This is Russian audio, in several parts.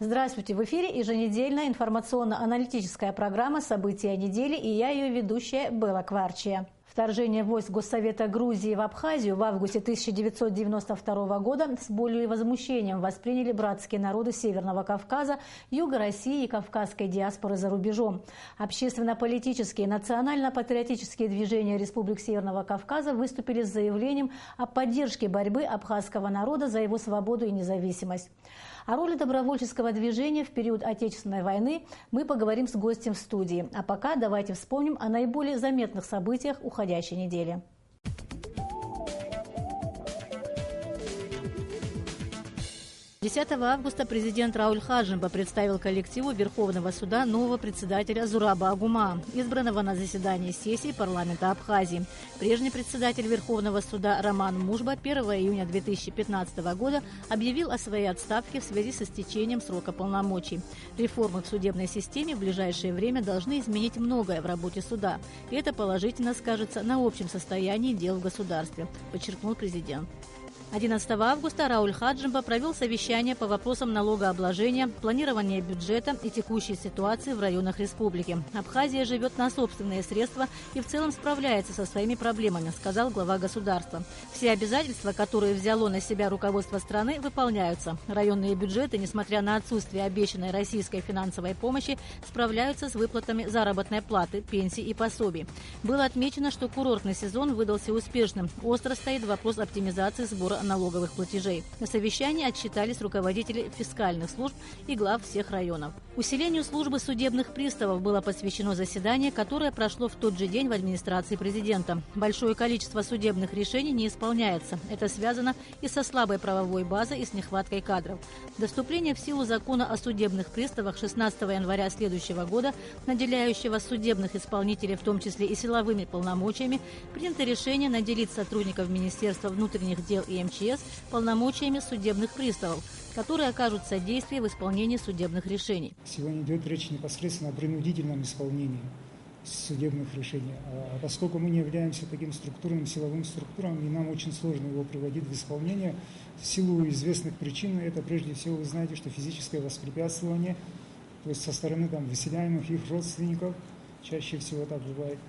Здравствуйте! В эфире еженедельная информационно-аналитическая программа «События недели» и я ее ведущая Белла Кварчия. Вторжение войск Госсовета Грузии в Абхазию в августе 1992 года с болью и возмущением восприняли братские народы Северного Кавказа, Юга России и кавказской диаспоры за рубежом. Общественно-политические и национально-патриотические движения республик Северного Кавказа выступили с заявлением о поддержке борьбы абхазского народа за его свободу и независимость. О роли добровольческого движения в период Отечественной войны мы поговорим с гостем в студии. А пока давайте вспомним о наиболее заметных событиях уходящей недели. 10 августа президент Рауль Хаджимба представил коллективу Верховного суда нового председателя Зураба Агума, избранного на заседании сессии парламента Абхазии. Прежний председатель Верховного суда Роман Мужба 1 июня 2015 года объявил о своей отставке в связи с истечением срока полномочий. Реформы в судебной системе в ближайшее время должны изменить многое в работе суда. И это положительно скажется на общем состоянии дел в государстве, подчеркнул президент. 11 августа Рауль Хаджимба провел совещание по вопросам налогообложения, планирования бюджета и текущей ситуации в районах республики. Абхазия живет на собственные средства и в целом справляется со своими проблемами, сказал глава государства. Все обязательства, которые взяло на себя руководство страны, выполняются. Районные бюджеты, несмотря на отсутствие обещанной российской финансовой помощи, справляются с выплатами заработной платы, пенсий и пособий. Было отмечено, что курортный сезон выдался успешным. Остро стоит вопрос оптимизации сбора налоговых платежей. На совещании отчитались руководители фискальных служб и глав всех районов. Усилению службы судебных приставов было посвящено заседание, которое прошло в тот же день в администрации президента. Большое количество судебных решений не исполняется. Это связано и со слабой правовой базой, и с нехваткой кадров. До вступления в силу закона о судебных приставах 16 января следующего года, наделяющего судебных исполнителей, в том числе и силовыми полномочиями, принято решение наделить сотрудников Министерства внутренних дел и МЧС полномочиями судебных приставов, которые окажут содействие в исполнении судебных решений. Сегодня идет речь непосредственно о принудительном исполнении судебных решений. А поскольку мы не являемся таким структурным силовым структурам, и нам очень сложно его приводить в исполнение, в силу известных причин, это прежде всего вы знаете, что физическое воспрепятствование, то есть со стороны выселяемых их родственников, чаще всего так бывает.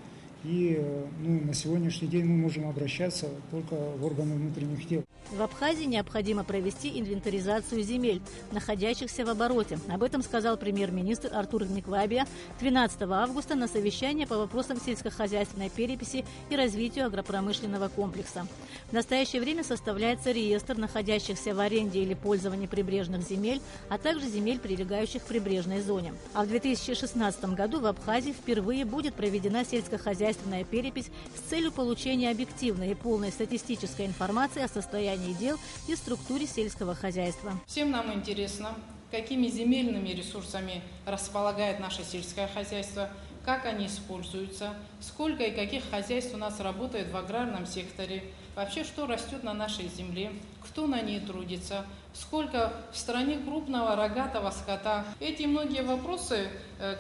И на сегодняшний день мы можем обращаться только в органы внутренних дел. В Абхазии необходимо провести инвентаризацию земель, находящихся в обороте. Об этом сказал премьер-министр Артур Никвабия 12 августа на совещании по вопросам сельскохозяйственной переписи и развитию агропромышленного комплекса. В настоящее время составляется реестр находящихся в аренде или пользовании прибрежных земель, а также земель, прилегающих к прибрежной зоне. А в 2016 году в Абхазии впервые будет проведена сельскохозяйственная перепись с целью получения объективной и полной статистической информации о состоянии дел и структуре сельского хозяйства. Всем нам интересно, какими земельными ресурсами располагает наше сельское хозяйство, как они используются, сколько и каких хозяйств у нас работает в аграрном секторе, вообще что растет на нашей земле, кто на ней трудится, сколько в стране крупного рогатого скота. Эти многие вопросы,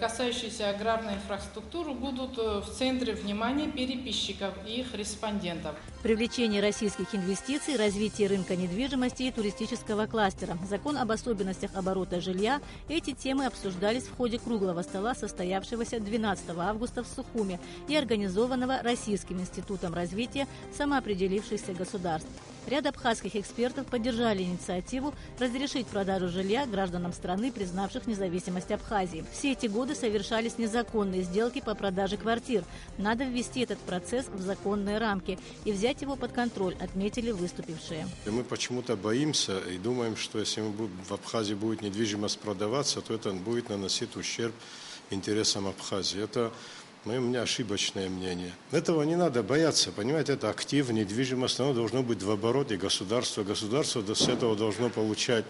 касающиеся аграрной инфраструктуры, будут в центре внимания переписчиков и их респондентов. Привлечение российских инвестиций, развитие рынка недвижимости и туристического кластера, закон об особенностях оборота жилья – эти темы обсуждались в ходе круглого стола, состоявшегося 12 августа в Сухуме и организованного Российским институтом развития самоопределившихся государств. Ряд абхазских экспертов поддержали инициативу разрешить продажу жилья гражданам страны, признавших независимость Абхазии. Все эти годы совершались незаконные сделки по продаже квартир. Надо ввести этот процесс в законные рамки и взять его под контроль, отметили выступившие. Мы почему-то боимся и думаем, что если в Абхазии будет недвижимость продаваться, то это будет наносить ущерб интересам Абхазии. Это у меня ошибочное мнение. Этого не надо бояться, понимаете, это актив, недвижимость, оно должно быть в обороте государства. Государство с этого должно получать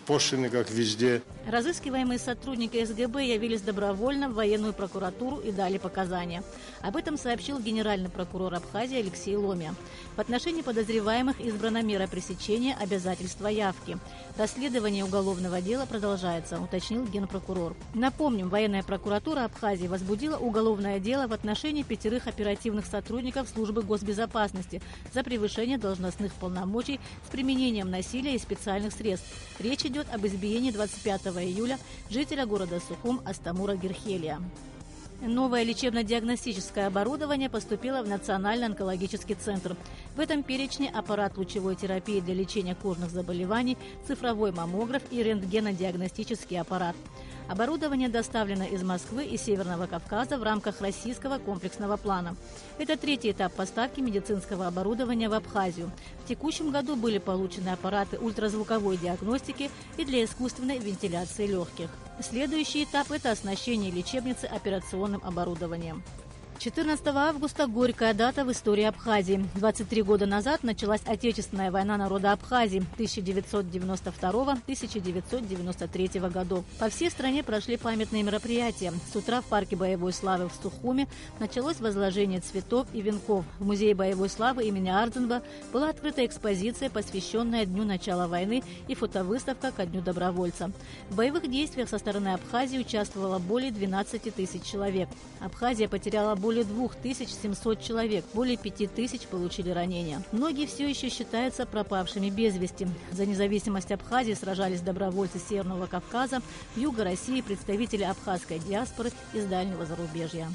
пошлины, как везде. Разыскиваемые сотрудники СГБ явились добровольно в военную прокуратуру и дали показания. Об этом сообщил генеральный прокурор Абхазии Алексей Ломия. В отношении подозреваемых избрана мера пресечения обязательства явки. Расследование уголовного дела продолжается, уточнил генпрокурор. Напомним, военная прокуратура Абхазии возбудила уголовное дело в отношении 5 оперативных сотрудников службы госбезопасности за превышение должностных полномочий с применением насилия и специальных средств. Речь идет об избиении 25 июля жителя города Сухум Астамура Герхелия. Новое лечебно-диагностическое оборудование поступило в Национальный онкологический центр. В этом перечне аппарат лучевой терапии для лечения кожных заболеваний, цифровой маммограф и рентгенодиагностический аппарат. Оборудование доставлено из Москвы и Северного Кавказа в рамках российского комплексного плана. Это третий этап поставки медицинского оборудования в Абхазию. В текущем году были получены аппараты ультразвуковой диагностики и для искусственной вентиляции легких. Следующий этап – это оснащение лечебницы операционным оборудованием. 14 августа – горькая дата в истории Абхазии. 23 года назад началась Отечественная война народа Абхазии 1992-1993 годов. По всей стране прошли памятные мероприятия. С утра в парке боевой славы в Сухуме началось возложение цветов и венков. В музее боевой славы имени Ардзенба была открыта экспозиция, посвященная Дню начала войны, и фотовыставка ко Дню добровольца. В боевых действиях со стороны Абхазии участвовало более 12 тысяч человек. Абхазия потеряла более 2700 человек, более 5000 получили ранения. Многие все еще считаются пропавшими без вести. За независимость Абхазии сражались добровольцы Северного Кавказа, юга России, представители абхазской диаспоры из дальнего зарубежья.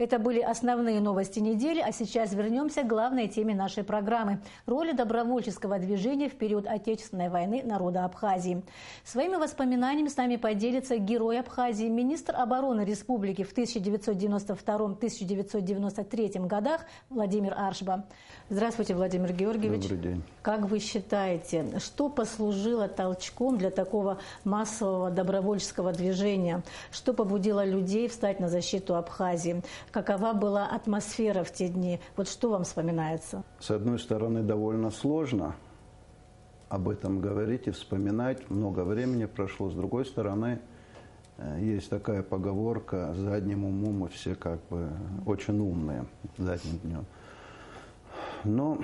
Это были основные новости недели, а сейчас вернемся к главной теме нашей программы – роли добровольческого движения в период Отечественной войны народа Абхазии. Своими воспоминаниями с нами поделится герой Абхазии, министр обороны республики в 1992-1993 годах Владимир Аршба. Здравствуйте, Владимир Георгиевич. Добрый день. Как вы считаете, что послужило толчком для такого массового добровольческого движения? Что побудило людей встать на защиту Абхазии? Какова была атмосфера в те дни? Вот что вам вспоминается? С одной стороны, довольно сложно об этом говорить и вспоминать. Много времени прошло. С другой стороны, есть такая поговорка: задним умом мы все как бы очень умные, задним днем. Но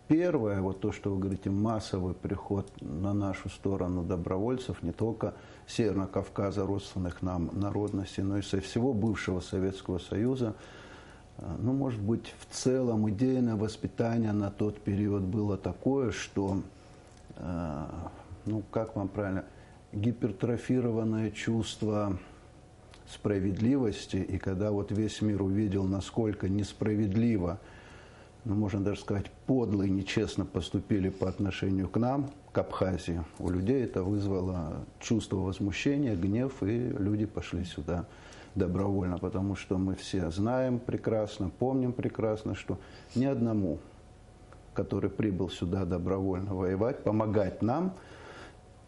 первое, вот то, что вы говорите, массовый приход на нашу сторону добровольцев, не только Северного Кавказа, родственных нам народностей, но и со всего бывшего Советского Союза. Ну, может быть, в целом идейное воспитание на тот период было такое, что, ну, как вам правильно, гипертрофированное чувство справедливости, и когда вот весь мир увидел, насколько несправедливо, ну, можно даже сказать, подло и нечестно поступили по отношению к нам, к Абхазии, у людей это вызвало чувство возмущения, гнев, и люди пошли сюда добровольно, потому что мы все знаем прекрасно, помним прекрасно, что ни одному, который прибыл сюда добровольно воевать, помогать нам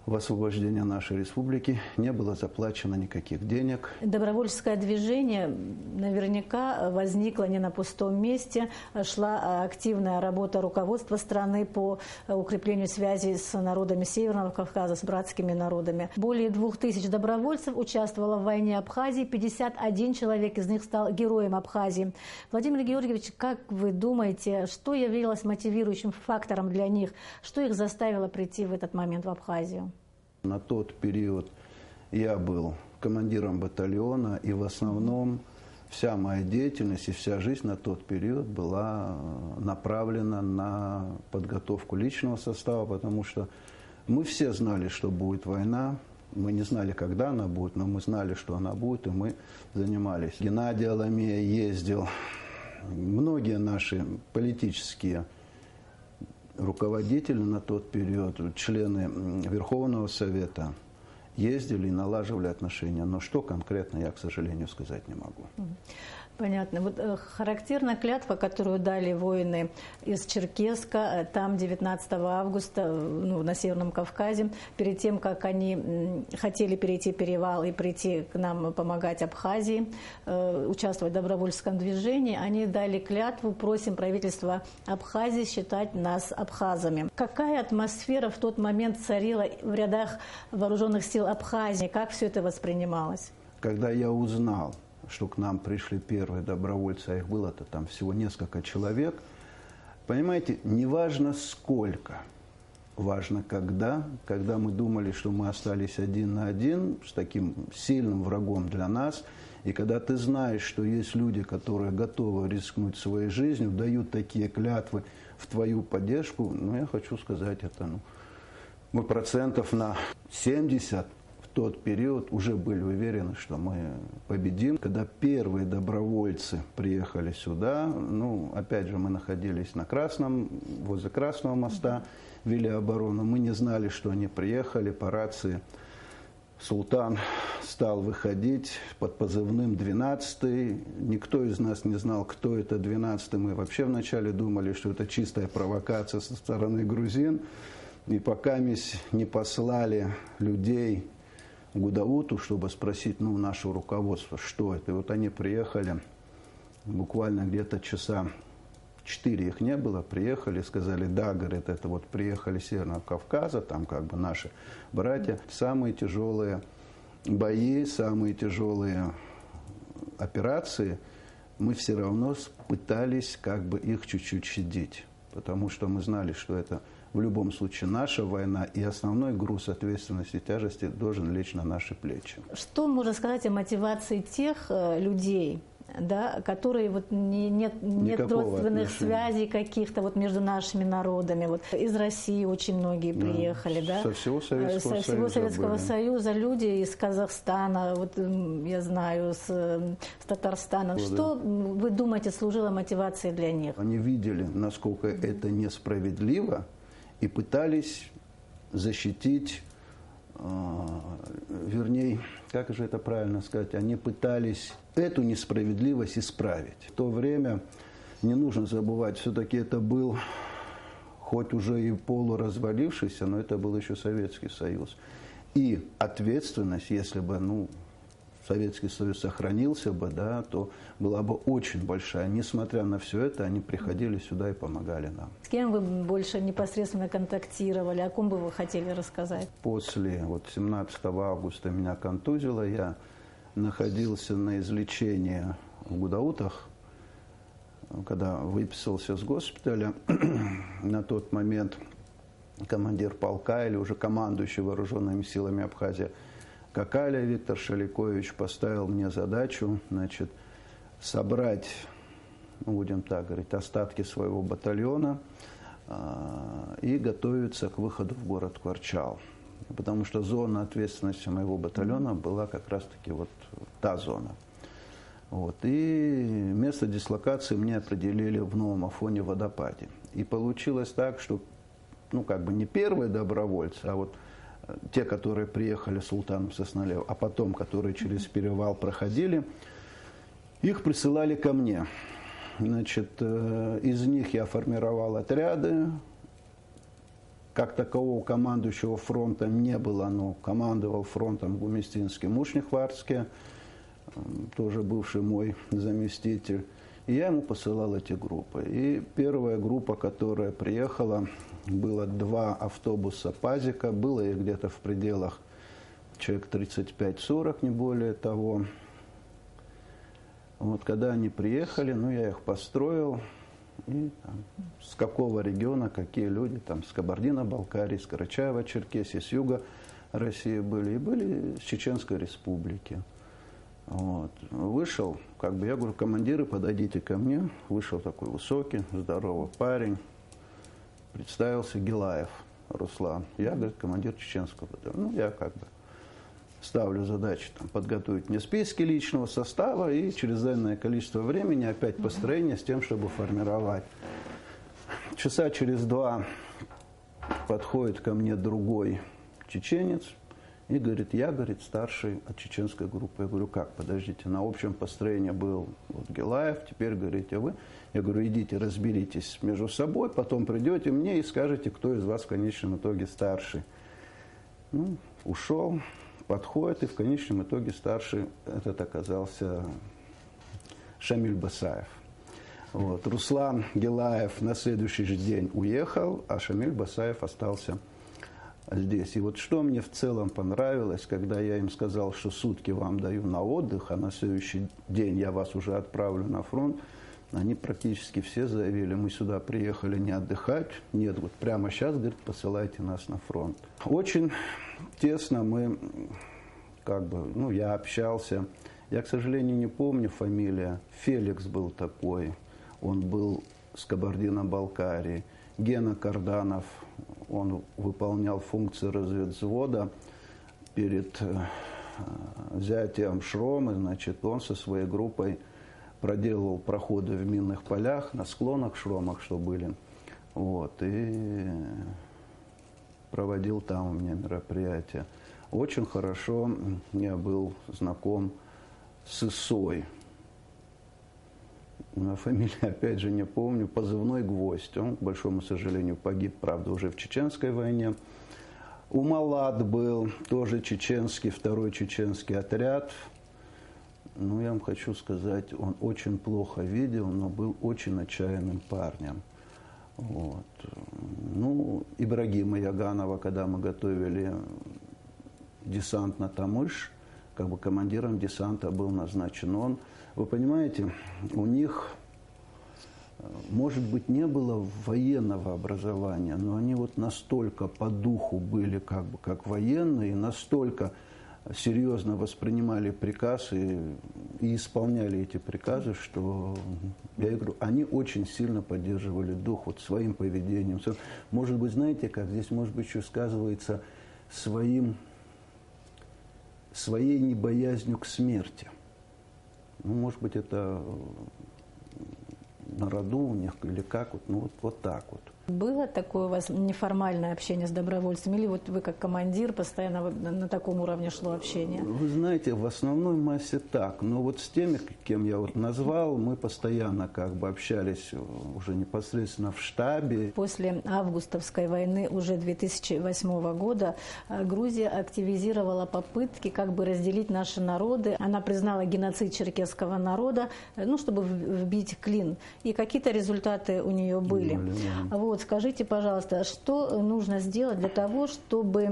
в освобождении нашей республики, не было заплачено никаких денег. Добровольческое движение наверняка возникло не на пустом месте. Шла активная работа руководства страны по укреплению связей с народами Северного Кавказа, с братскими народами. Более 2000 добровольцев участвовало в войне Абхазии, 51 человек из них стал героем Абхазии. Владимир Георгиевич, как вы думаете, что являлось мотивирующим фактором для них? Что их заставило прийти в этот момент в Абхазию? На тот период я был командиром батальона, и в основном вся моя деятельность и вся жизнь на тот период была направлена на подготовку личного состава, потому что мы все знали, что будет война. Мы не знали, когда она будет, но мы знали, что она будет, и мы занимались. Геннадий Аламея ездил, многие наши политические руководители на тот период, члены Верховного Совета ездили и налаживали отношения. Но что конкретно, я, к сожалению, сказать не могу. Понятно. Вот характерна клятва, которую дали воины из Черкесска, там 19 августа, на Северном Кавказе, перед тем, как они хотели перейти перевал и прийти к нам помогать Абхазии, участвовать в добровольческом движении, они дали клятву: просим правительство Абхазии считать нас абхазами. Какая атмосфера в тот момент царила в рядах вооруженных сил Абхазии? Как все это воспринималось? Когда я узнал, что к нам пришли первые добровольцы, а их было-то там всего несколько человек. Понимаете, не важно сколько, важно когда мы думали, что мы остались один на один с таким сильным врагом для нас, И когда ты знаешь, что есть люди, которые готовы рискнуть своей жизнью, дают такие клятвы в твою поддержку, ну, я хочу сказать, это, мы процентов на 70 в тот период уже были уверены, что мы победим. Когда первые добровольцы приехали сюда, опять же, мы находились возле Красного моста, вели оборону, мы не знали, что они приехали по рации. Султан стал выходить под позывным 12-й. Никто из нас не знал, кто это 12-й. Мы вообще вначале думали, что это чистая провокация со стороны грузин. И пока не послали людей в Гудауту, чтобы спросить наше руководство, что это. И вот они приехали, буквально где-то часа 4 их не было, приехали, сказали, да, говорит, это вот приехали с Северного Кавказа, там как бы наши братья. Самые тяжелые бои, самые тяжелые операции, мы все равно пытались как бы их чуть-чуть щадить, потому что мы знали, что это в любом случае наша война, и основной груз ответственности и тяжести должен лечь на наши плечи. Что можно сказать о мотивации тех людей, да, которые нет родственных связей каких-то между нашими народами? Из России очень многие приехали, да? Со всего Советского Союза люди из Казахстана, я знаю, с Татарстана. Что, вы думаете, служило мотивацией для них? Они видели, насколько это несправедливо, и пытались защитить, вернее, как же это правильно сказать, они пытались эту несправедливость исправить. В то время, не нужно забывать, все-таки это был, хоть уже и полуразвалившийся, но это был еще Советский Союз. И ответственность, если бы, Советский Союз сохранился бы, да, то была бы очень большая. Несмотря на все это, они приходили сюда и помогали нам. С кем вы больше непосредственно контактировали? О ком бы вы хотели рассказать? После 17 августа меня контузило. Я находился на излечении в Гудаутах, когда выписался с госпиталя. На тот момент командир полка или уже командующий вооруженными силами Абхазии Какаля Виктор Шаликович поставил мне задачу, собрать, будем так говорить, остатки своего батальона и готовиться к выходу в город Кварчал. Потому что зона ответственности моего батальона была как раз-таки та зона. И место дислокации мне определили в Новом Афоне водопаде. И получилось так, что, не первые добровольцы, а те, которые приехали с Султаном Сосналев, а потом, которые через перевал проходили, их присылали ко мне. Из них я формировал отряды. Как такового командующего фронтом не было, но командовал фронтом Гуместинский Мушнихвардский, тоже бывший мой заместитель. И я ему посылал эти группы. И первая группа, которая приехала, было 2 автобуса «Пазика», было их где-то в пределах человек 35-40, не более того. Когда они приехали, я их построил. И с какого региона, какие люди, с Кабардино-Балкарии, с Карачаево-Черкесии, с юга России были, и были с Чеченской Республики. Вышел, я говорю, командиры, подойдите ко мне. Вышел такой высокий, здоровый парень. Представился: Гилаев Руслан. Я, говорит, командир чеченского батальона. Я ставлю задачу подготовить мне списки личного состава и через данное количество времени опять построение с тем, чтобы формировать. Часа через 2 подходит ко мне другой чеченец и говорит: я, старший от чеченской группы. Я говорю: как, подождите, на общем построении был Гилаев, теперь говорите вы. Я говорю: идите, разберитесь между собой, потом придете мне и скажете, кто из вас в конечном итоге старший. Ушел, подходит, и в конечном итоге старший этот оказался Шамиль Басаев. Руслан Гилаев на следующий же день уехал, а Шамиль Басаев остался здесь. И что мне в целом понравилось, когда я им сказал, что сутки вам даю на отдых, а на следующий день я вас уже отправлю на фронт, они практически все заявили: мы сюда приехали не отдыхать, нет, прямо сейчас, говорит, посылайте нас на фронт. Очень тесно мы, я общался Я, к сожалению, не помню фамилия. Феликс был такой. Он был с Кабардино-Балкарии. Гена Карданов, он выполнял функции разведвзвода перед взятием Шромы. Значит, он со своей группой проделывал проходы в минных полях, на склонах Шромах, что были. Вот, и проводил там у меня мероприятия. Очень хорошо я был знаком с Исой. Фамилию, опять же, не помню. Позывной «Гвоздь». Он, к большому сожалению, погиб, правда, уже в Чеченской войне. Умалат был, тоже чеченский, второй чеченский отряд. Ну, я вам хочу сказать, он очень плохо видел, но был очень отчаянным парнем. Вот. Ну, Ибрагима Яганова, когда мы готовили десант на Тамыш, как бы командиром десанта был назначен он. Вы понимаете, у них, может быть, не было военного образования, но они вот настолько по духу были как военные, настолько серьезно воспринимали приказ и исполняли эти приказы, что, я говорю, они очень сильно поддерживали дух вот своим поведением. Может быть, знаете как, здесь, может быть, еще сказывается своей небоязнью к смерти. Ну, может быть, это на роду у них или как, вот так вот. Было такое у вас неформальное общение с добровольцами? Или вот вы как командир постоянно на таком уровне шло общение? Вы знаете, в основной массе так. Но вот с теми, кем я вот назвал, мы постоянно как бы общались уже непосредственно в штабе. После августовской войны уже 2008 года Грузия активизировала попытки как бы разделить наши народы. Она признала геноцид черкесского народа, ну, чтобы вбить клин. И какие-то результаты у нее были. Вот, скажите, пожалуйста, что нужно сделать для того, чтобы,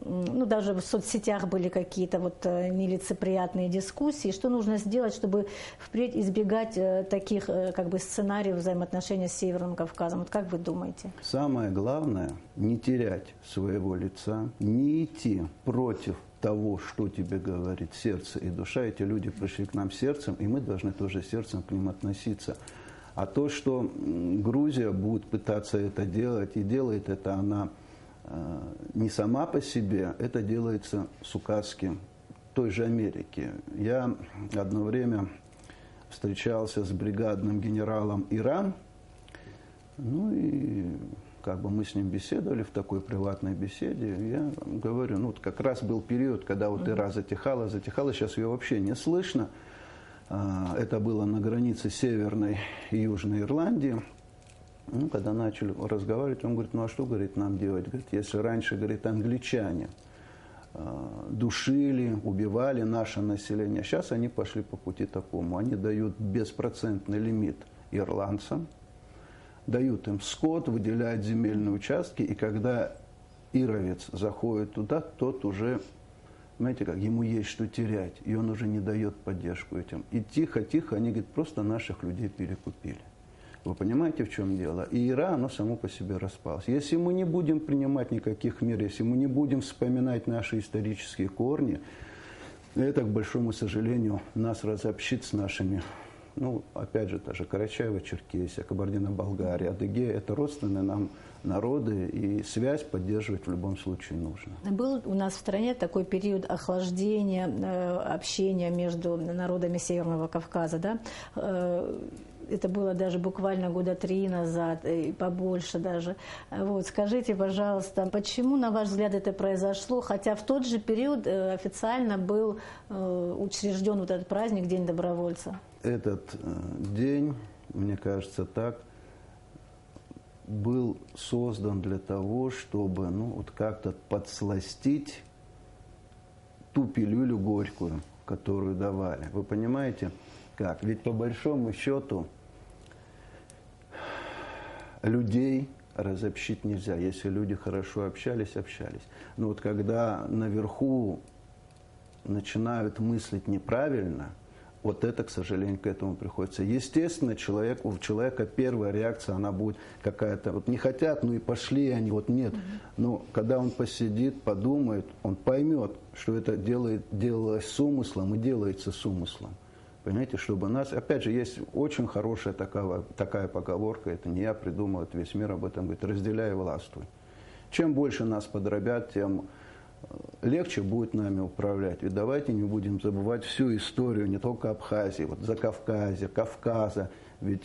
ну, даже в соцсетях были какие-то вот нелицеприятные дискуссии, что нужно сделать, чтобы впредь избегать таких как бы сценариев взаимоотношений с Северным Кавказом? Вот как вы думаете? Самое главное – не терять своего лица, не идти против того, что тебе говорит сердце и душа. Эти люди пришли к нам сердцем, и мы должны тоже сердцем к ним относиться. А то, что Грузия будет пытаться это делать, и делает это она не сама по себе, это делается с указки той же Америки. Я одно время встречался с бригадным генералом Иран, ну и как бы мы с ним беседовали в такой приватной беседе. Я говорю, ну вот как раз был период, когда вот Ира затихала, сейчас ее вообще не слышно. Это было на границе Северной и Южной Ирландии. Ну, когда начали разговаривать, он говорит, ну а что, говорит, нам делать? Говорит, если раньше, говорит, англичане душили, убивали наше население, сейчас они пошли по пути такому. Они дают беспроцентный лимит ирландцам, дают им скот, выделяют земельные участки, и когда ировец заходит туда, тот уже... Знаете как, ему есть что терять, и он уже не дает поддержку этим. И тихо-тихо они, говорит, просто наших людей перекупили. Вы понимаете, в чем дело? И Ира, оно само по себе распалось. Если мы не будем принимать никаких мер, если мы не будем вспоминать наши исторические корни, это, к большому сожалению, нас разобщит с нашими, ну, опять же, та же Карачаево-Черкесия, Кабардино-Балкария, Адыгея, это родственные нам народы, и связь поддерживать в любом случае нужно. Был у нас в стране такой период охлаждения, общения между народами Северного Кавказа, да? Это было даже буквально года 3 назад, и побольше даже. Вот, скажите, пожалуйста, почему, на ваш взгляд, это произошло, хотя в тот же период официально был учрежден вот этот праздник, День добровольца? Этот день, мне кажется, так, был создан для того, чтобы, ну, вот как-то подсластить ту пилюлю горькую, которую давали. Вы понимаете, как? Ведь по большому счету людей разобщить нельзя. Если люди хорошо общались. Но вот когда наверху начинают мыслить неправильно, Вот это, к сожалению, к этому приходится. Естественно, у человека первая реакция, она будет какая-то, вот не хотят, ну и пошли они, вот нет. Но когда он посидит, подумает, он поймет, что это делалось с умыслом и делается с умыслом. Понимаете, чтобы нас... Опять же, есть очень хорошая такая поговорка, это не я придумал, это весь мир об этом говорит, разделяй и властвуй. Чем больше нас подробят, тем легче будет нами управлять. Ведь давайте не будем забывать всю историю не только Абхазии, вот Закавказья, Кавказа. Ведь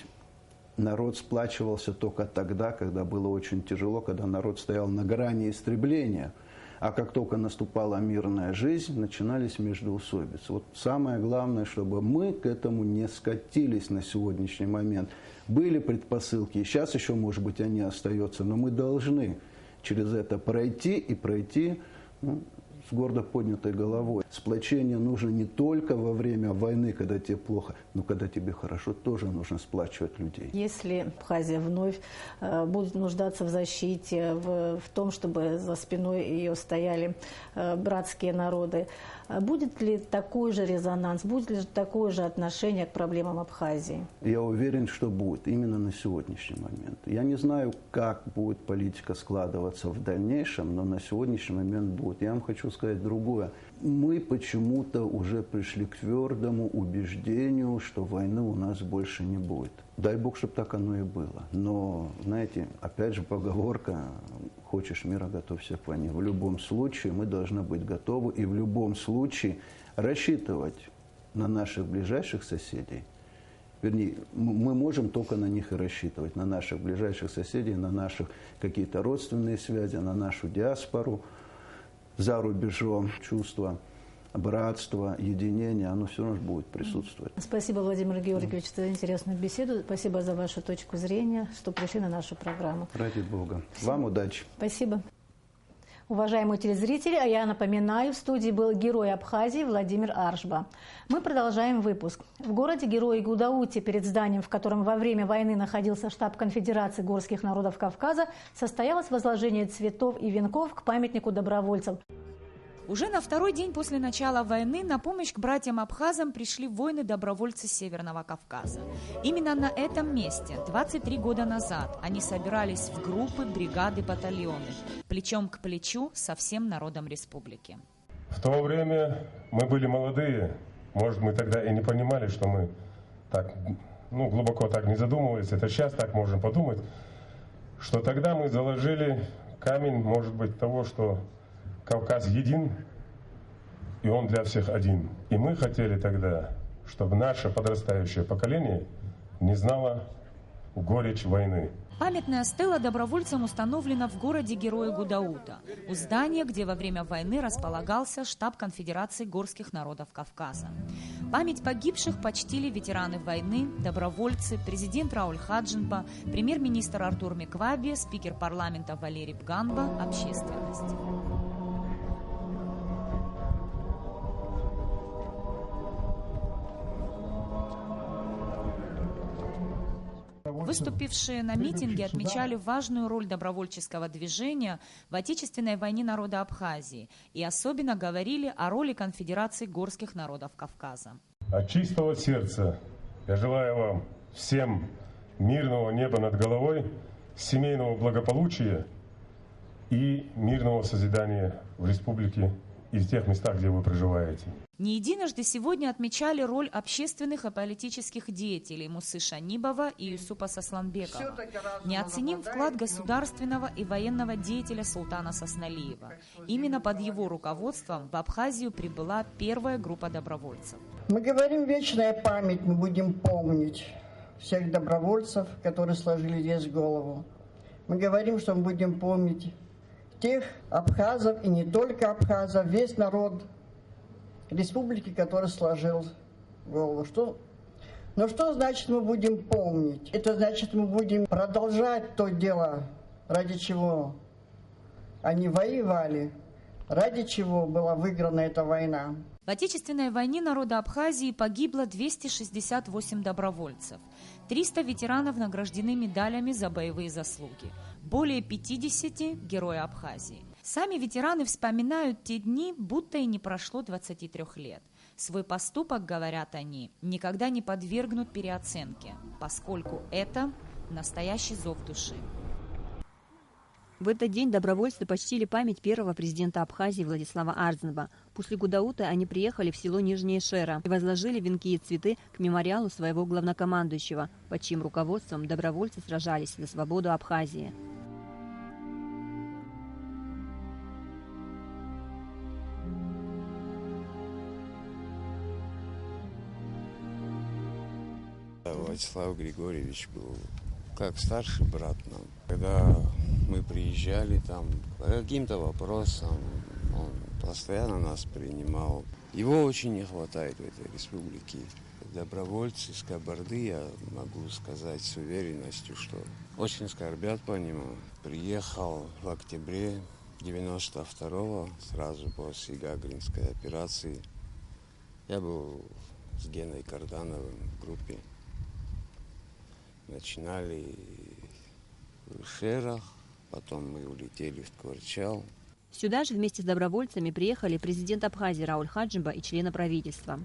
народ сплачивался только тогда, когда было очень тяжело, когда народ стоял на грани истребления. А как только наступала мирная жизнь, начинались междоусобицы. Вот самое главное, чтобы мы к этому не скатились на сегодняшний момент. Были предпосылки, и сейчас еще, может быть, они остаются, но мы должны через это пройти и пройти с гордо поднятой головой. Сплочение нужно не только во время войны, когда тебе плохо, но когда тебе хорошо, тоже нужно сплачивать людей. Если Абхазия вновь будет нуждаться в защите, в том, чтобы за спиной ее стояли братские народы, будет ли такой же резонанс, будет ли такое же отношение к проблемам Абхазии? Я уверен, что будет, именно на сегодняшний момент. Я не знаю, как будет политика складываться в дальнейшем, но на сегодняшний момент будет. Я вам хочу сказать другое. Мы почему-то уже пришли к твердому убеждению, что войны у нас больше не будет. Дай Бог, чтобы так оно и было. Но, знаете, опять же поговорка «хочешь мира, готовься к войне». В любом случае мы должны быть готовы и в любом случае рассчитывать на наших ближайших соседей. Вернее, мы можем только на них и рассчитывать, на наших ближайших соседей, на наших какие-то родственные связи, на нашу диаспору. За рубежом чувство братства, единения, оно все равно будет присутствовать. Спасибо, Владимир Георгиевич, за интересную беседу. Спасибо за вашу точку зрения, что пришли на нашу программу. Ради Бога. Вам удачи. Спасибо. Уважаемые телезрители, а я напоминаю, в студии был герой Абхазии Владимир Аршба. Мы продолжаем выпуск. В городе Герой Гудауте, перед зданием, в котором во время войны находился штаб Конфедерации горских народов Кавказа, состоялось возложение цветов и венков к памятнику добровольцев. Уже на второй день после начала войны на помощь к братьям-абхазам пришли воины-добровольцы Северного Кавказа. Именно на этом месте 23 года назад они собирались в группы, бригады, батальоны, плечом к плечу со всем народом республики. В то время мы были молодые, может, мы тогда и не понимали, что мы так, глубоко так не задумывались, это сейчас так можем подумать, что тогда мы заложили камень, может быть, того, что Кавказ един, и он для всех один. И мы хотели тогда, чтобы наше подрастающее поколение не знало горечь войны. Памятная стела добровольцам установлена в городе Героя Гудаута, у здания, где во время войны располагался штаб Конфедерации горских народов Кавказа. Память погибших почтили ветераны войны, добровольцы, президент Рауль Хаджинба, премьер-министр Артур Мекваби, спикер парламента Валерий Бганба, общественность. Выступившие на митинге отмечали важную роль добровольческого движения в Отечественной войне народа Абхазии и особенно говорили о роли Конфедерации горских народов Кавказа. От чистого сердца я желаю вам всем мирного неба над головой, семейного благополучия и мирного созидания в республике и в тех местах, где вы проживаете. Не единожды сегодня отмечали роль общественных и политических деятелей Мусы Шанибова и Юсупа Сосланбекова. Неоценим вклад государственного и военного деятеля Султана Сосналиева. Именно под его руководством в Абхазию прибыла первая группа добровольцев. Мы говорим «вечная память», мы будем помнить всех добровольцев, которые сложили весь голову. Мы говорим, что мы будем помнить тех абхазов, и не только абхазов, весь народ республики, который сложил голову. Но что значит мы будем помнить? Это значит мы будем продолжать то дело, ради чего они воевали, ради чего была выиграна эта война. В Отечественной войне народа Абхазии погибло 268 добровольцев. 300 ветеранов награждены медалями за боевые заслуги. Более 50 – герои Абхазии. Сами ветераны вспоминают те дни, будто и не прошло 23 лет. Свой поступок, говорят они, никогда не подвергнут переоценке, поскольку это настоящий зов души. В этот день добровольцы почтили память первого президента Абхазии Владислава Арзенба. После Гудаута они приехали в село Нижняя Шера и возложили венки и цветы к мемориалу своего главнокомандующего, под чьим руководством добровольцы сражались за свободу Абхазии. Владислав Григорьевич был как старший брат нам. Когда мы приезжали там по каким-то вопросам, он постоянно нас принимал. Его очень не хватает в этой республике. Добровольцы с Кабарды, я могу сказать с уверенностью, что очень скорбят по нему. Приехал в октябре 92-го, сразу после Гагринской операции. Я был с Геной Кардановым в группе. Начинали в Шерах, потом мы улетели в Кварчал. Сюда же вместе с добровольцами приехали президент Абхазии Рауль Хаджимба и члены правительства.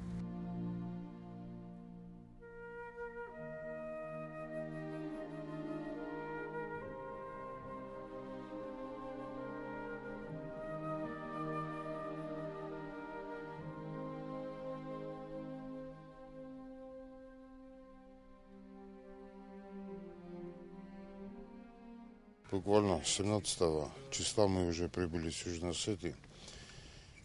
Буквально 17 числа мы уже прибыли с Южной Осетии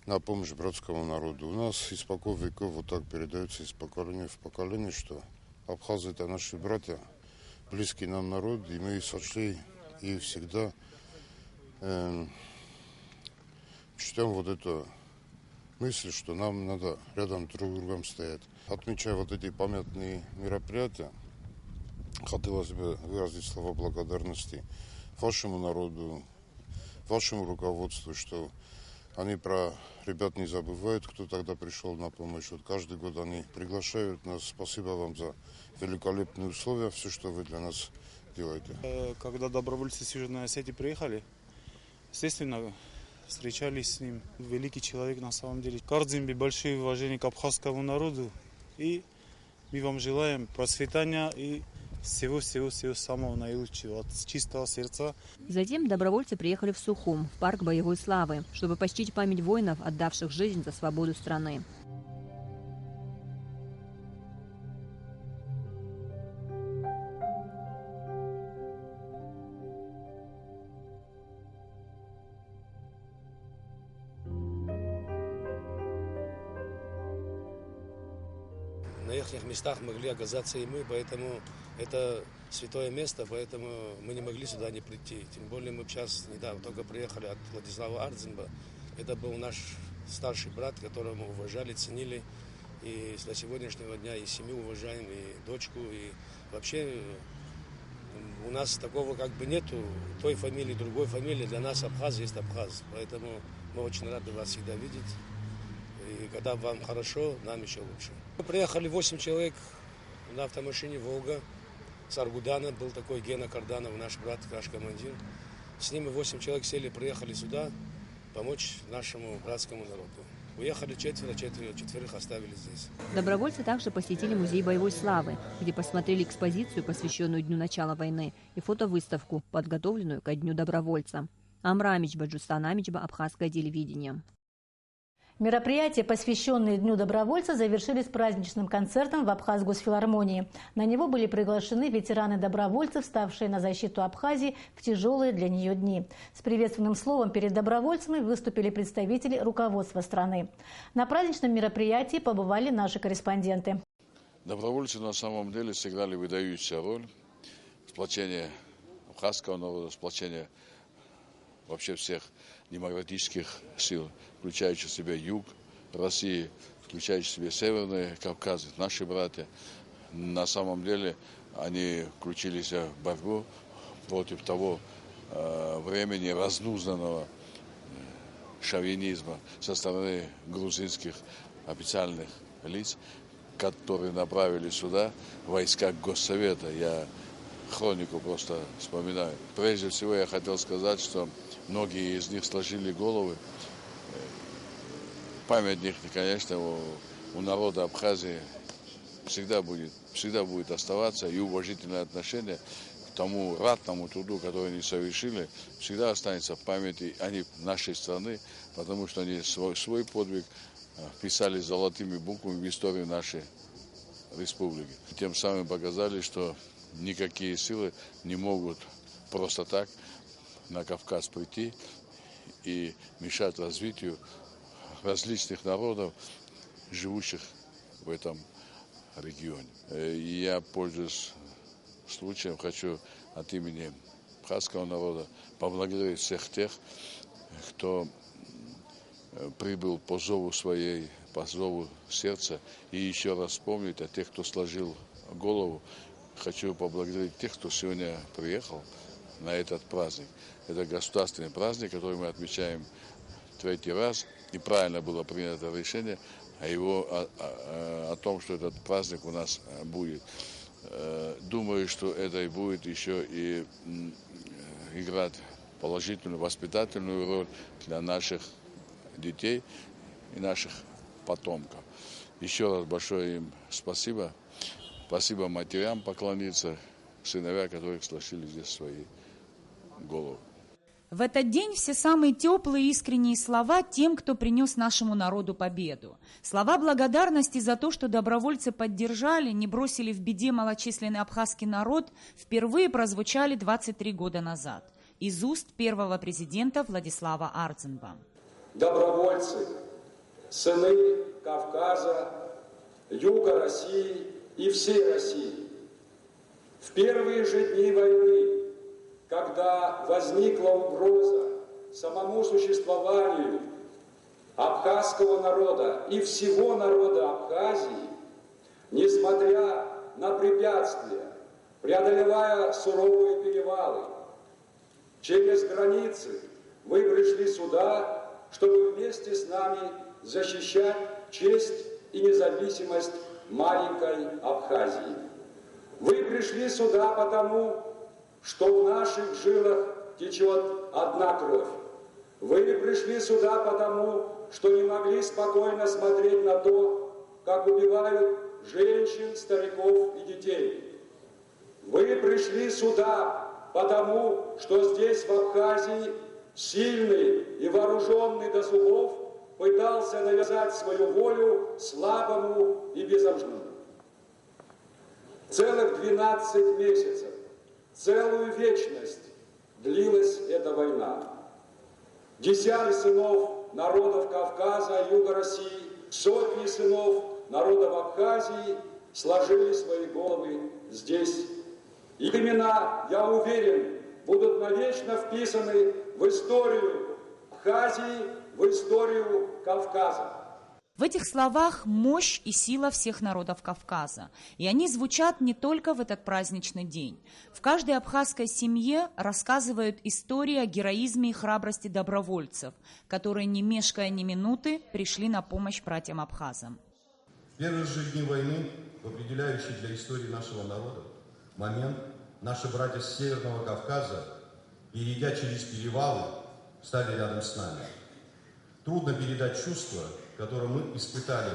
на помощь братскому народу. У нас испокон веков вот так передается из поколения в поколение, что абхазы — это наши братья, близкий нам народ, и мы сочли и всегда чтем вот эту мысль, что нам надо рядом друг с другом стоять. Отмечая вот эти памятные мероприятия, хотелось бы выразить слова благодарности вашему народу, вашему руководству, что они про ребят не забывают, кто тогда пришел на помощь. Вот каждый год они приглашают нас. Спасибо вам за великолепные условия, все, что вы для нас делаете. Когда добровольцы с Южной Осетии приехали, естественно, встречались с ним. Великий человек на самом деле. Кардзимби, большое уважение к абхазскому народу. И мы вам желаем процветания и всего самого наилучшего, от чистого сердца. Затем добровольцы приехали в Сухум, в парк боевой славы, чтобы почтить память воинов, отдавших жизнь за свободу страны. На их местах могли оказаться и мы, поэтому это святое место, поэтому мы не могли сюда не прийти. Тем более мы сейчас недавно только приехали от Владислава Арзенба. Это был наш старший брат, которого мы уважали, ценили. И до сегодняшнего дня и семью уважаем, и дочку. И вообще у нас такого как бы нету той фамилии, другой фамилии. Для нас Абхаз есть Абхаз. Поэтому мы очень рады вас всегда видеть. И когда вам хорошо, нам еще лучше. Мы приехали 8 человек на автомашине «Волга». С Аргудана был такой Гена Карданов, наш брат, наш командир. С ними 8 человек сели, приехали сюда помочь нашему братскому народу. Уехали четверых оставили здесь. Добровольцы также посетили музей боевой славы, где посмотрели экспозицию, посвященную Дню начала войны, и фотовыставку, подготовленную ко Дню добровольца. Амра Амичба, Джустан Амичба, Абхазское телевидение. Мероприятия, посвященные Дню добровольца, завершились праздничным концертом в Абхазгосфилармонии. На него были приглашены ветераны-добровольцы, вставшие на защиту Абхазии в тяжелые для нее дни. С приветственным словом перед добровольцами выступили представители руководства страны. На праздничном мероприятии побывали наши корреспонденты. Добровольцы на самом деле сыграли выдающуюся роль в сплочении абхазского народа, в сплочении вообще всех демократических сил, включающих в себя юг России, включающих в себя Северный Кавказ, наши братья. На самом деле они включились в борьбу против того времени разнузданного шовинизма со стороны грузинских официальных лиц, которые направили сюда войска Госсовета. Я хронику просто вспоминаю. Прежде всего я хотел сказать, что многие из них сложили головы. Памятник, конечно, у народа Абхазии всегда будет оставаться, и уважительное отношение к тому ратному труду, который они совершили, всегда останется в памяти нашей страны, потому что они свой подвиг вписали золотыми буквами в историю нашей республики. Тем самым показали, что никакие силы не могут просто так на Кавказ прийти и мешать развитию различных народов, живущих в этом регионе. И я, пользуясь случаем, хочу от имени абхазского народа поблагодарить всех тех, кто прибыл по зову сердца, и еще раз вспомнить о тех, кто сложил голову. Хочу поблагодарить тех, кто сегодня приехал на этот праздник. Это государственный праздник, который мы отмечаем третий раз, и правильно было принято решение о том, что этот праздник у нас будет. Думаю, что это и будет еще и играть положительную воспитательную роль для наших детей и наших потомков. Еще раз большое им спасибо. Спасибо матерям поклониться, сыновья, которых сложили здесь свои головы. В этот день все самые теплые и искренние слова тем, кто принес нашему народу победу. Слова благодарности за то, что добровольцы поддержали, не бросили в беде малочисленный абхазский народ, впервые прозвучали 23 года назад из уст первого президента Владислава Ардзинба. Добровольцы, сыны Кавказа, юга России и всей России. В первые же дни войны, когда возникла угроза самому существованию абхазского народа и всего народа Абхазии, несмотря на препятствия, преодолевая суровые перевалы, через границы вы пришли сюда, чтобы вместе с нами защищать честь и независимость маленькой Абхазии. Вы пришли сюда потому, что в наших жилах течет одна кровь. Вы пришли сюда потому, что не могли спокойно смотреть на то, как убивают женщин, стариков и детей. Вы пришли сюда потому, что здесь, в Абхазии, сильный и вооруженный до зубов пытался навязать свою волю слабому и безоружному. Целых 12 месяцев, целую вечность длилась эта война. Десятки сынов народов Кавказа, юга России, сотни сынов народов Абхазии сложили свои головы здесь. Их имена, я уверен, будут навечно вписаны в историю Абхазии, в историю Кавказа. В этих словах мощь и сила всех народов Кавказа. И они звучат не только в этот праздничный день. В каждой абхазской семье рассказывают истории о героизме и храбрости добровольцев, которые, не мешкая ни минуты, пришли на помощь братьям-абхазам. В первые же дни войны, в определяющий для истории нашего народа момент, наши братья с Северного Кавказа, перейдя через перевалы, стали рядом с нами. Трудно передать чувства, которые мы испытали,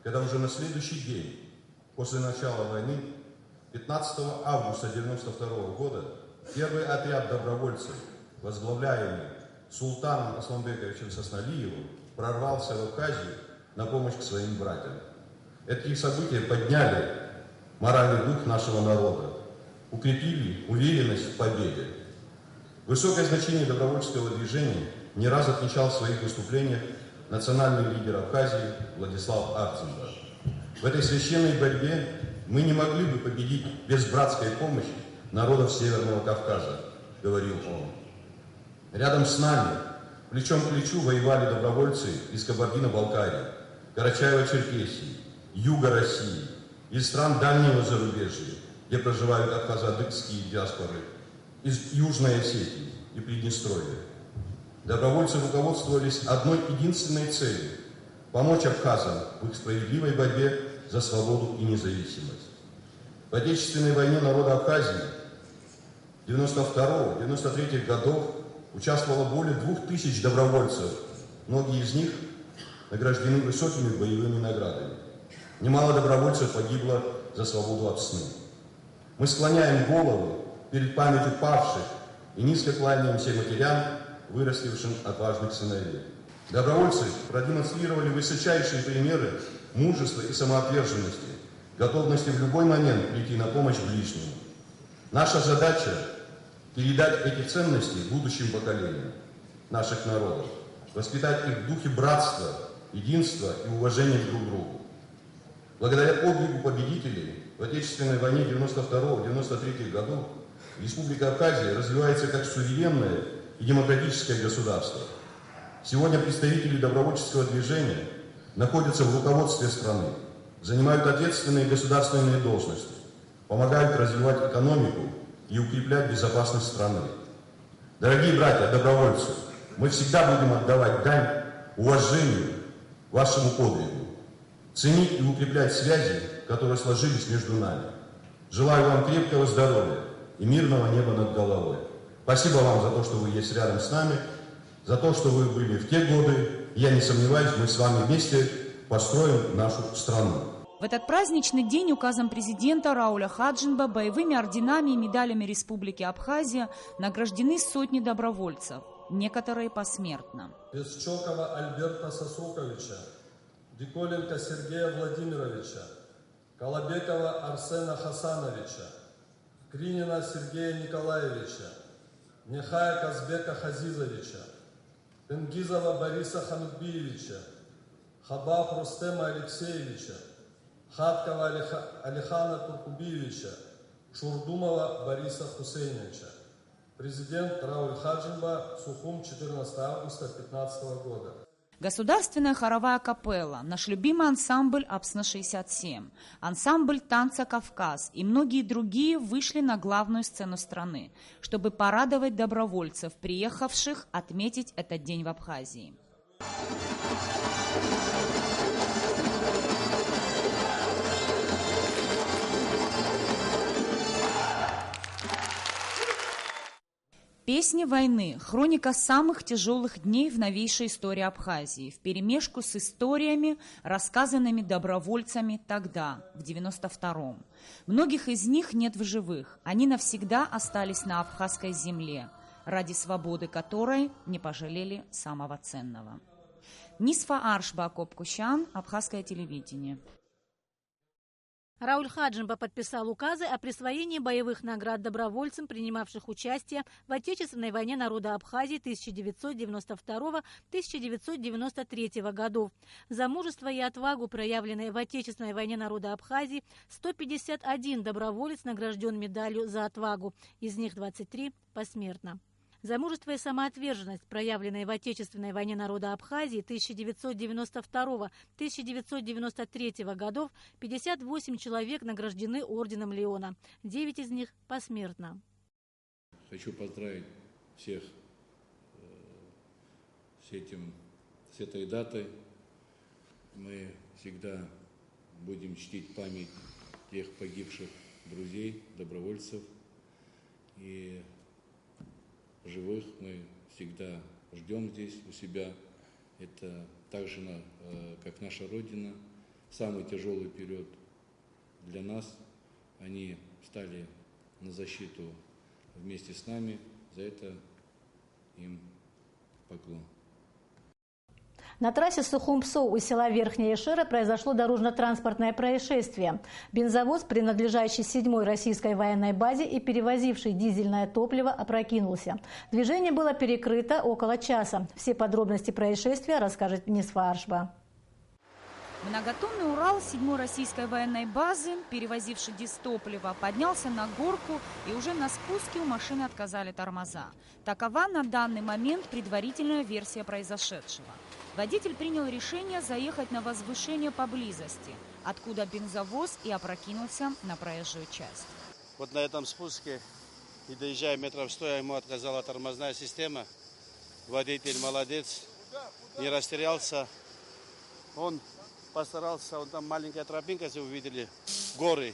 когда уже на следующий день, после начала войны, 15 августа 1992 года, первый отряд добровольцев, возглавляемый султаном Асламбековичем Сосналиевым, прорвался в Абхазию на помощь к своим братьям. Эти события подняли моральный дух нашего народа, укрепили уверенность в победе. Высокое значение добровольческого движения не раз отмечал в своих выступлениях национальный лидер Абхазии Владислав Ардзинба. В этой священной борьбе мы не могли бы победить без братской помощи народов Северного Кавказа, говорил он. Рядом с нами, плечом к плечу, воевали добровольцы из Кабардино-Балкарии, Карачаево-Черкесии, юга России, из стран дальнего зарубежья, где проживают абхазо-адыгские диаспоры, из Южной Осетии и Приднестровья. Добровольцы руководствовались одной единственной целью – помочь абхазам в их справедливой борьбе за свободу и независимость. В Отечественной войне народа Абхазии 92-93 годов участвовало более 2000 добровольцев, многие из них награждены высокими боевыми наградами. Немало добровольцев погибло за свободу от сна. Мы склоняем голову перед памятью павших и низко кланяемся матерям, вырастившим отважных сыновей. Добровольцы продемонстрировали высочайшие примеры мужества и самоотверженности, готовности в любой момент прийти на помощь ближнему. Наша задача – передать эти ценности будущим поколениям наших народов, воспитать их в духе братства, единства и уважения друг к другу. Благодаря подвигу победителей в Отечественной войне 92-93 годов Республика Абхазия развивается как суверенное и демократическое государство. Сегодня представители добровольческого движения находятся в руководстве страны, занимают ответственные государственные должности, помогают развивать экономику и укреплять безопасность страны. Дорогие братья-добровольцы, мы всегда будем отдавать дань уважению вашему подвигу, ценить и укреплять связи, которые сложились между нами. Желаю вам крепкого здоровья и мирного неба над головой. Спасибо вам за то, что вы есть рядом с нами, за то, что вы были в те годы. Я не сомневаюсь, мы с вами вместе построим нашу страну. В этот праздничный день указом президента Рауля Хаджинба боевыми орденами и медалями Республики Абхазия награждены сотни добровольцев, некоторые посмертно. Песчокова Альберта Сосуковича, Диколенко Сергея Владимировича, Колобекова Арсена Хасановича, Кринина Сергея Николаевича, Нехая Казбека Хазизовича, Тенгизова Бориса Хамидбиевича, Хабав Рустема Алексеевича, Хаткова Алихана Туркубиевича, Шурдумова Бориса Хусейновича. Президент Рауль Хаджинба, Сухум, 14 августа 2015 года. Государственная хоровая капелла, наш любимый ансамбль Апсна-67, ансамбль танца «Кавказ» и многие другие вышли на главную сцену страны, чтобы порадовать добровольцев, приехавших отметить этот день в Абхазии. Песни войны – хроника самых тяжелых дней в новейшей истории Абхазии, вперемешку с историями, рассказанными добровольцами тогда, в 92-м. Многих из них нет в живых, они навсегда остались на абхазской земле, ради свободы которой не пожалели самого ценного. Нисфа Аршба Копкущан, Абхазское телевидение. Рауль Хаджинба подписал указы о присвоении боевых наград добровольцам, принимавших участие в Отечественной войне народа Абхазии 1992-1993 годов. За мужество и отвагу, проявленные в Отечественной войне народа Абхазии, 151 доброволец награжден медалью за отвагу, из них 23 посмертно. За мужество и самоотверженность, проявленные в Отечественной войне народа Абхазии 1992-1993 годов, 58 человек награждены орденом Леона, 9 из них посмертно. Хочу поздравить всех с этой датой. Мы всегда будем чтить память тех погибших друзей, добровольцев. И живых мы всегда ждем здесь у себя. Это также, как наша Родина, самый тяжелый период для нас. Они встали на защиту вместе с нами. За это им поклон. На трассе Сухум-Псоу у села Верхняя Ишера произошло дорожно-транспортное происшествие. Бензовоз, принадлежащий 7-й российской военной базе и перевозивший дизельное топливо, опрокинулся. Движение было перекрыто около часа. Все подробности происшествия расскажет Нисфа Аршба. Многотонный Урал 7-й российской военной базы, перевозивший дизтопливо, поднялся на горку, и уже на спуске у машины отказали тормоза. Такова на данный момент предварительная версия произошедшего. Водитель принял решение заехать на возвышение поблизости, откуда бензовоз и опрокинулся на проезжую часть. Вот на этом спуске, и доезжая метров 100, ему отказала тормозная система. Водитель молодец, не растерялся. Он постарался, там маленькая тропинка, если вы видели, горы.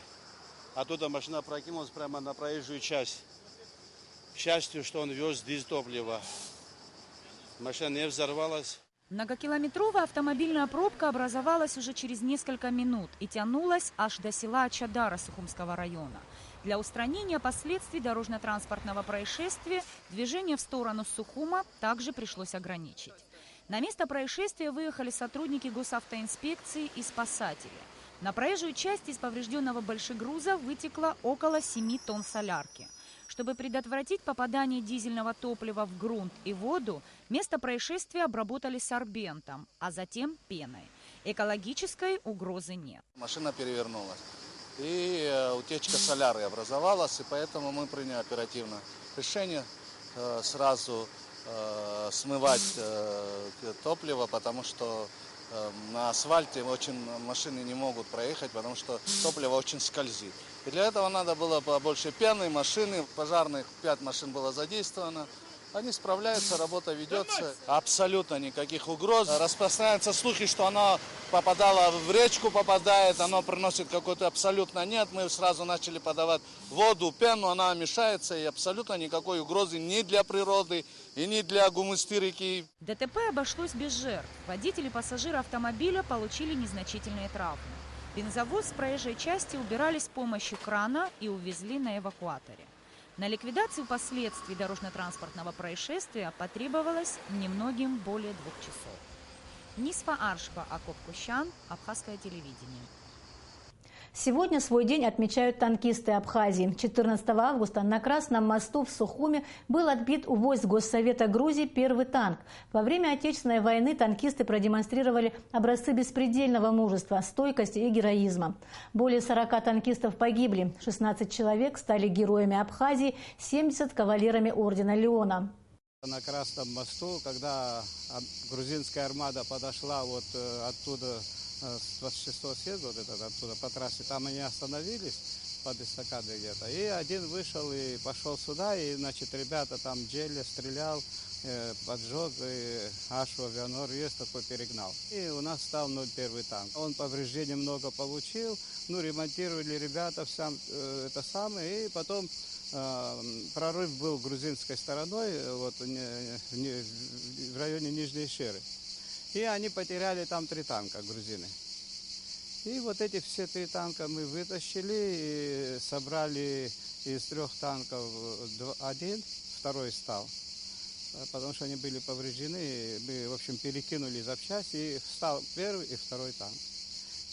Оттуда машина опрокинулась прямо на проезжую часть. К счастью, что он вез дизтопливо. Машина не взорвалась. Многокилометровая автомобильная пробка образовалась уже через несколько минут и тянулась аж до села Чадара Сухумского района. Для устранения последствий дорожно-транспортного происшествия движение в сторону Сухума также пришлось ограничить. На место происшествия выехали сотрудники госавтоинспекции и спасатели. На проезжую часть из поврежденного большегруза вытекло около 7 тонн солярки. Чтобы предотвратить попадание дизельного топлива в грунт и воду, место происшествия обработали сорбентом, а затем пеной. Экологической угрозы нет. Машина перевернулась, и утечка соляры образовалась, и поэтому мы приняли оперативное решение сразу смывать топливо, потому что на асфальте машины не могут проехать, потому что топливо очень скользит. И для этого надо было побольше пены, машины, пожарных 5 машин было задействовано. Они справляются, работа ведется. Абсолютно никаких угроз. Распространяются слухи, что оно попадало в речку, попадает, оно приносит какой-то, абсолютно нет. Мы сразу начали подавать воду, пену, она мешается, и абсолютно никакой угрозы ни для природы, и ни для гумысты реки. ДТП обошлось без жертв. Водители и пассажиры автомобиля получили незначительные травмы. Бензовоз с проезжей части убирали с помощью крана и увезли на эвакуаторе. На ликвидацию последствий дорожно-транспортного происшествия потребовалось немногим более 2 часов. Нисфа Аршба, Акоп Кущан, Абхазское телевидение. Сегодня свой день отмечают танкисты Абхазии. 14 августа на Красном мосту в Сухуме был отбит у войск Госсовета Грузии первый танк. Во время Отечественной войны танкисты продемонстрировали образцы беспредельного мужества, стойкости и героизма. Более 40 танкистов погибли, 16 человек стали героями Абхазии, 70 кавалерами ордена Леона. На Красном мосту, когда грузинская армада подошла вот оттуда, с 26-го съезда, вот этот, оттуда по трассе, там они остановились под эстакадой где-то. И один вышел и пошел сюда, и, значит, ребята там Джелли стрелял, поджег, и Ашу авианор есть такой перегнал. И у нас стал 01 танк. Он повреждений много получил, ремонтировали ребята это самое, и потом прорыв был грузинской стороной, вот в районе Нижней Шеры. И они потеряли там 3 танка, грузины. И вот эти все 3 танка мы вытащили, и собрали из 3 танков 1, 2 стал. Потому что они были повреждены, мы, в общем, перекинули запчасти, и встал 1 и 2 танк.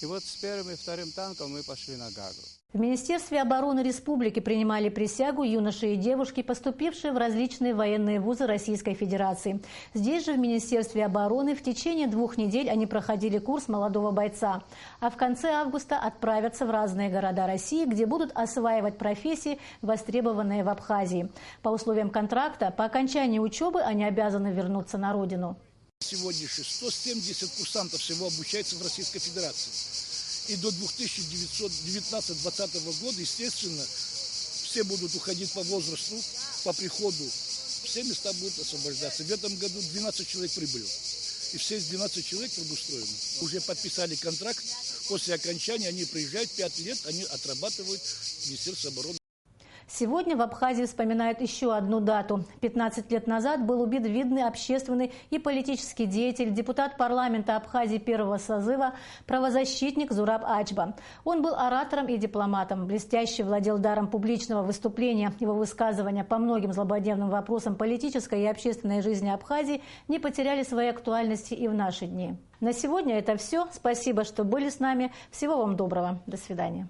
И вот с 1 и 2 танком мы пошли на Гагру. В Министерстве обороны республики принимали присягу юноши и девушки, поступившие в различные военные вузы Российской Федерации. Здесь же, в Министерстве обороны, в течение 2 недель они проходили курс молодого бойца. А в конце августа отправятся в разные города России, где будут осваивать профессии, востребованные в Абхазии. По условиям контракта, по окончании учебы они обязаны вернуться на родину. Сегодня 170 курсантов всего обучается в Российской Федерации. И до 2019-2020 года, естественно, все будут уходить по возрасту, по приходу. Все места будут освобождаться. В этом году 12 человек прибыло. И все 12 человек трудоустроены. Уже подписали контракт. После окончания они приезжают 5 лет, они отрабатывают в Министерстве обороны. Сегодня в Абхазии вспоминают еще одну дату. 15 лет назад был убит видный общественный и политический деятель, депутат парламента Абхазии первого созыва, правозащитник Зураб Ачба. Он был оратором и дипломатом, блестяще владел даром публичного выступления. Его высказывания по многим злободневным вопросам политической и общественной жизни Абхазии не потеряли своей актуальности и в наши дни. На сегодня это все. Спасибо, что были с нами. Всего вам доброго. До свидания.